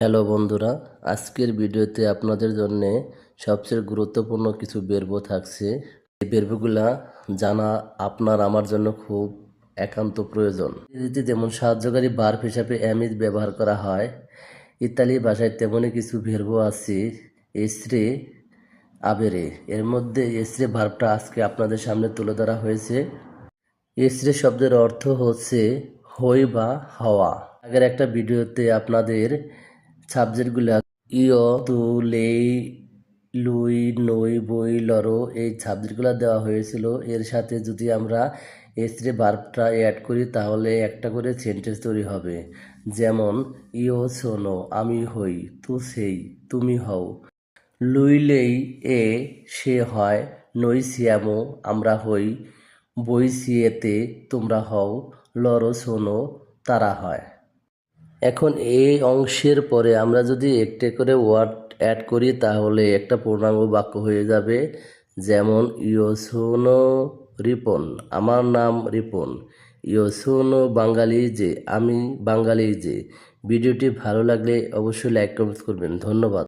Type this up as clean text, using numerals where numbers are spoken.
Hello বন্ধুরা, আজকের ভিডিওতে আপনাদের জন্য সবচেয়ে গুরুত্বপূর্ণ কিছু বেরব থাকছে। এই বেরবগুলা জানা আপনার আমার জন্য খুব একান্ত প্রয়োজন। ইংরেজিতে যেমন সাহায্যকারী ভার্ব হিসাবে অ্যামিজ ব্যবহার করা হয়, ইতালি ভাষায় তেমনই কিছু বেরব আছে এসরে আবেরে। এর মধ্যে এসরে ভার্বটা আজকে আপনাদের সামনে তুলে ধরা হয়েছে। এসরে শব্দের অর্থ হচ্ছে হই বা হওয়া। আগের একটা ভিডিওতে আপনাদের সাবজেক্টগুলা ইয়, তু, লেই, লুই, নই, বই, লরো এই সাবজেক্টগুলো দেওয়া হয়েছিল। এর সাথে যদি আমরা এসরে ভার্বটা অ্যাড করি তাহলে একটা করে সেন্টেন্স তৈরি হবে। যেমন ইয় শোনো, আমি হই, তু সেই, তুমি হও, লুই লেই এ সে হয়, নই সিয়ামো আমরা হই, বই সিয়েতে তোমরা হও, লরো শোনো তারা হয়। এখন এই অংশের পরে আমরা যদি একটা করে ওয়ার্ড অ্যাড করি তাহলে একটা পূর্ণাঙ্গ বাক্য হয়ে যাবে। যেমন ইয়োসুনো রিপন, আমার নাম রিপন। ইয়োসুনো বাঙালি যে, আমি বাঙালি যে। ভিডিওটি ভালো লাগলে অবশ্যই লাইক কমেন্ট করবেন। ধন্যবাদ।